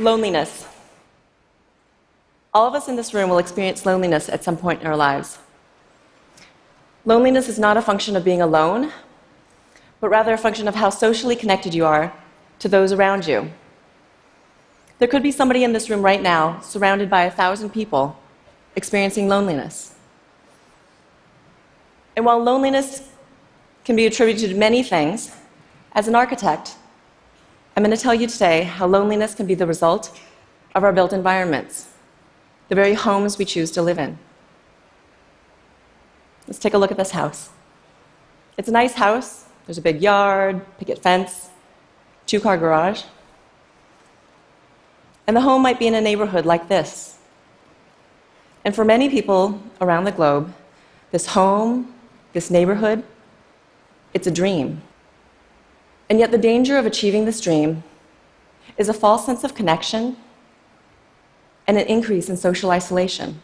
Loneliness. All of us in this room will experience loneliness at some point in our lives. Loneliness is not a function of being alone, but rather a function of how socially connected you are to those around you. There could be somebody in this room right now, surrounded by 1,000 people, experiencing loneliness. And while loneliness can be attributed to many things, as an architect, I'm going to tell you today how loneliness can be the result of our built environments, the very homes we choose to live in. Let's take a look at this house. It's a nice house. There's a big yard, picket fence, 2-car garage. And the home might be in a neighborhood like this. And for many people around the globe, this home, this neighborhood, it's a dream. And yet the danger of achieving this dream is a false sense of connection and an increase in social isolation.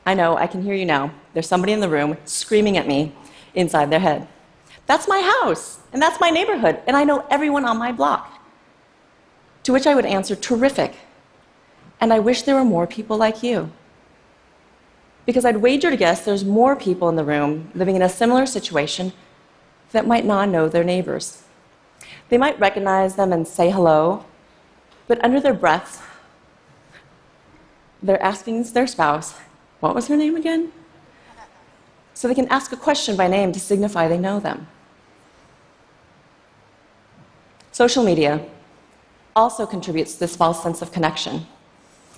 I know, I can hear you now. There's somebody in the room screaming at me inside their head. That's my house, and that's my neighborhood, and I know everyone on my block. To which I would answer, terrific. And I wish there were more people like you. Because I'd wager to guess there's more people in the room living in a similar situation that might not know their neighbors. They might recognize them and say hello, but under their breath, they're asking their spouse, what was her name again? So they can ask a question by name to signify they know them. Social media also contributes to this false sense of connection.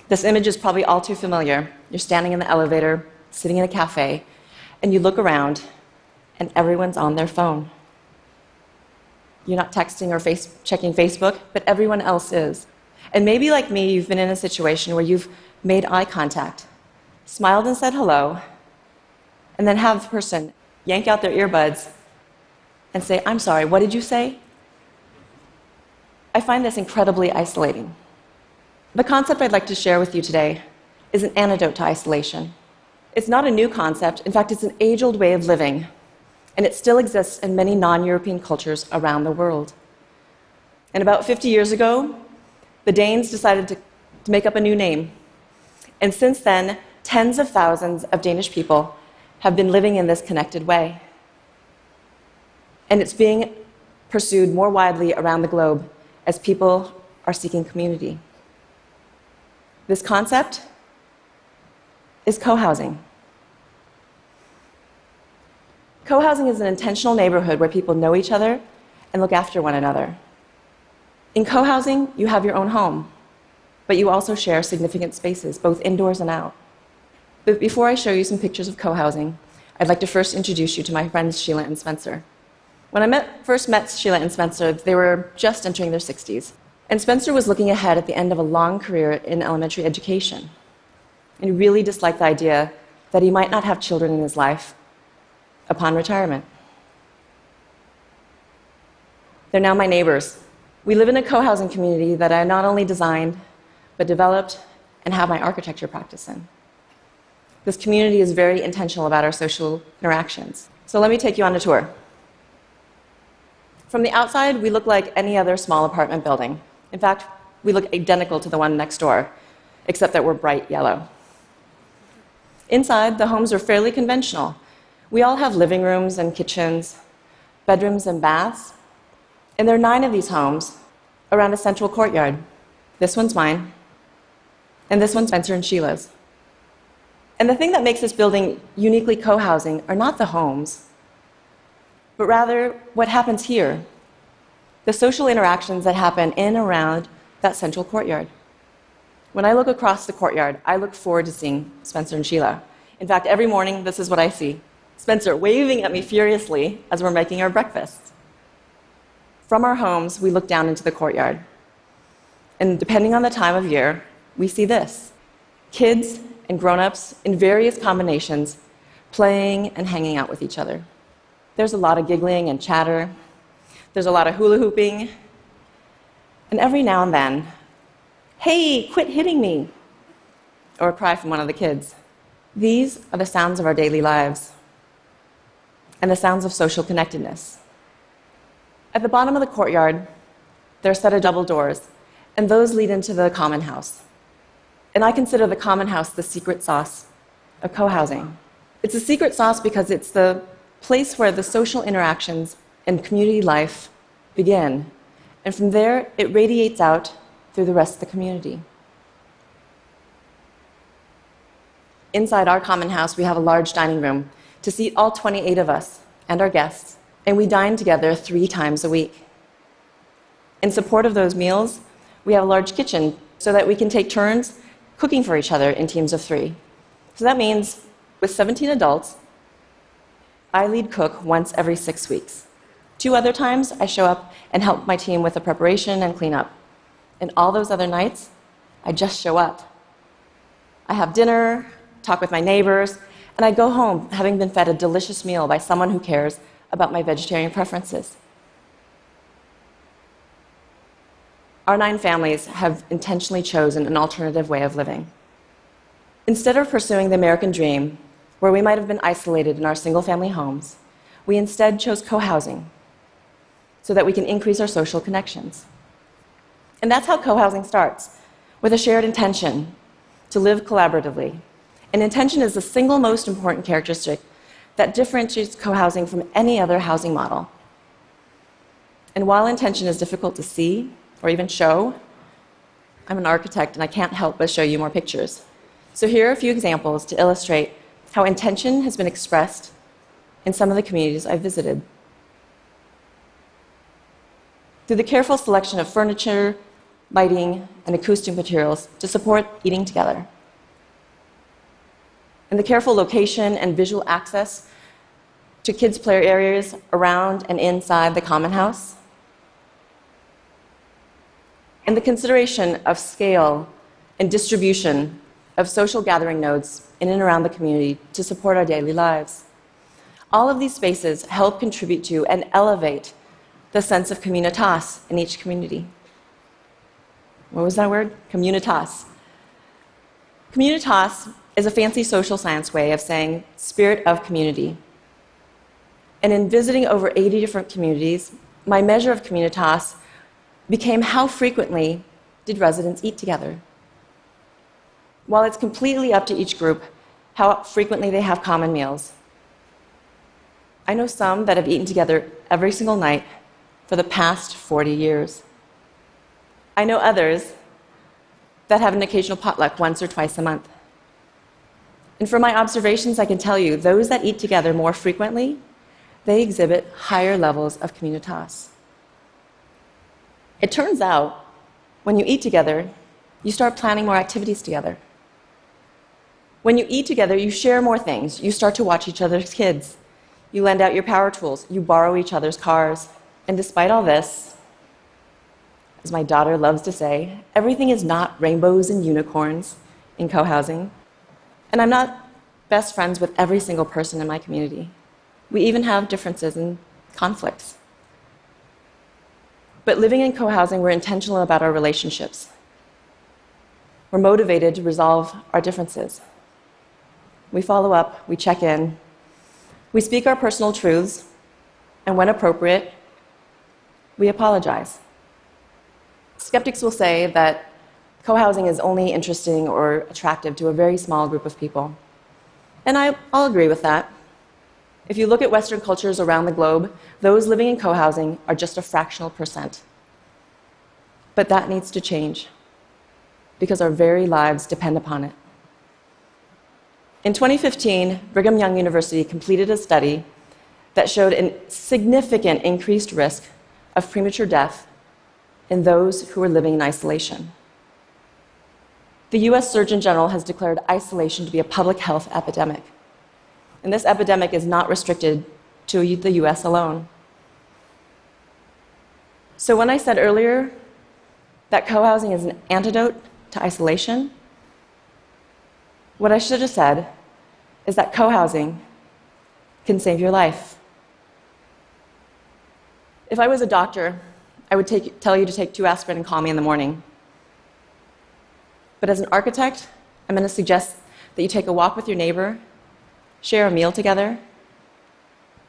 This image is probably all too familiar. You're standing in the elevator, sitting in a cafe, and you look around, and everyone's on their phone. You're not texting or checking Facebook, but everyone else is. And maybe like me, you've been in a situation where you've made eye contact, smiled and said hello, and then have the person yank out their earbuds and say, I'm sorry, what did you say? I find this incredibly isolating. The concept I'd like to share with you today is an antidote to isolation. It's not a new concept. In fact, it's an age-old way of living, and it still exists in many non-European cultures around the world. And about 50 years ago, the Danes decided to make up a new name. And since then, tens of thousands of Danish people have been living in this connected way. And it's being pursued more widely around the globe as people are seeking community. This concept is co-housing. Co-housing is an intentional neighborhood where people know each other and look after one another. In co-housing, you have your own home, but you also share significant spaces, both indoors and out. But before I show you some pictures of co-housing, I'd like to first introduce you to my friends Sheila and Spencer. When I first met Sheila and Spencer, they were just entering their 60s. And Spencer was looking ahead at the end of a long career in elementary education. And he really disliked the idea that he might not have children in his life upon retirement. They're now my neighbors. We live in a co-housing community that I not only designed, but developed and have my architecture practice in. This community is very intentional about our social interactions. So let me take you on a tour. From the outside, we look like any other small apartment building. In fact, we look identical to the one next door, except that we're bright yellow. Inside, the homes are fairly conventional. We all have living rooms and kitchens, bedrooms and baths, and there are 9 of these homes around a central courtyard. This one's mine, and this one's Spencer and Sheila's. And the thing that makes this building uniquely co-housing are not the homes, but rather what happens here, the social interactions that happen in and around that central courtyard. When I look across the courtyard, I look forward to seeing Spencer and Sheila. In fact, every morning, this is what I see. Spencer waving at me furiously as we're making our breakfast. From our homes, we look down into the courtyard. And depending on the time of year, we see this. Kids and grown-ups in various combinations playing and hanging out with each other. There's a lot of giggling and chatter. There's a lot of hula hooping. And every now and then, hey, quit hitting me, or a cry from one of the kids. These are the sounds of our daily lives and the sounds of social connectedness. At the bottom of the courtyard, there are a set of double doors, and those lead into the common house. And I consider the common house the secret sauce of co-housing. It's a secret sauce because it's the place where the social interactions and community life begin, and from there it radiates out through the rest of the community. Inside our common house, we have a large dining room to seat all 28 of us and our guests, and we dine together 3 times a week. In support of those meals, we have a large kitchen so that we can take turns cooking for each other in teams of 3. So that means with 17 adults, I lead cook once every 6 weeks. 2 other times, I show up and help my team with the preparation and cleanup. And all those other nights, I just show up. I have dinner, talk with my neighbors, and I go home having been fed a delicious meal by someone who cares about my vegetarian preferences. Our 9 families have intentionally chosen an alternative way of living. Instead of pursuing the American dream, where we might have been isolated in our single-family homes, we instead chose co-housing so that we can increase our social connections. And that's how co-housing starts, with a shared intention to live collaboratively. And intention is the single most important characteristic that differentiates co-housing from any other housing model. And while intention is difficult to see or even show, I'm an architect and I can't help but show you more pictures. So here are a few examples to illustrate how intention has been expressed in some of the communities I've visited. Through the careful selection of furniture, lighting, and acoustic materials to support eating together. And the careful location and visual access to kids' play areas around and inside the common house. And the consideration of scale and distribution of social gathering nodes in and around the community to support our daily lives. All of these spaces help contribute to and elevate the sense of communitas in each community. What was that word? Communitas. Communitas is a fancy social science way of saying spirit of community. And in visiting over 80 different communities, my measure of communitas became how frequently did residents eat together. While it's completely up to each group how frequently they have common meals, I know some that have eaten together every single night for the past 40 years. I know others that have an occasional potluck once or twice a month. And from my observations, I can tell you, those that eat together more frequently, they exhibit higher levels of communitas. It turns out, when you eat together, you start planning more activities together. When you eat together, you share more things. You start to watch each other's kids. You lend out your power tools. You borrow each other's cars. And despite all this, as my daughter loves to say, everything is not rainbows and unicorns in co-housing. And I'm not best friends with every single person in my community. We even have differences and conflicts. But living in co-housing, we're intentional about our relationships. We're motivated to resolve our differences. We follow up, we check in, we speak our personal truths, and when appropriate, we apologize. Skeptics will say that co-housing is only interesting or attractive to a very small group of people. And I'll agree with that. If you look at Western cultures around the globe, those living in co-housing are just a fractional percent. But that needs to change, because our very lives depend upon it. In 2015, Brigham Young University completed a study that showed a significant increased risk of premature death in those who are living in isolation. The US Surgeon General has declared isolation to be a public health epidemic. And this epidemic is not restricted to the US alone. So when I said earlier that co-housing is an antidote to isolation, what I should have said is that co-housing can save your life. If I was a doctor, I would tell you to take 2 aspirin and call me in the morning. But as an architect, I'm going to suggest that you take a walk with your neighbor, share a meal together,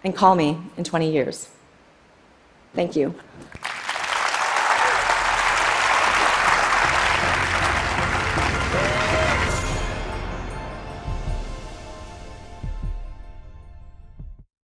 and call me in 20 years. Thank you.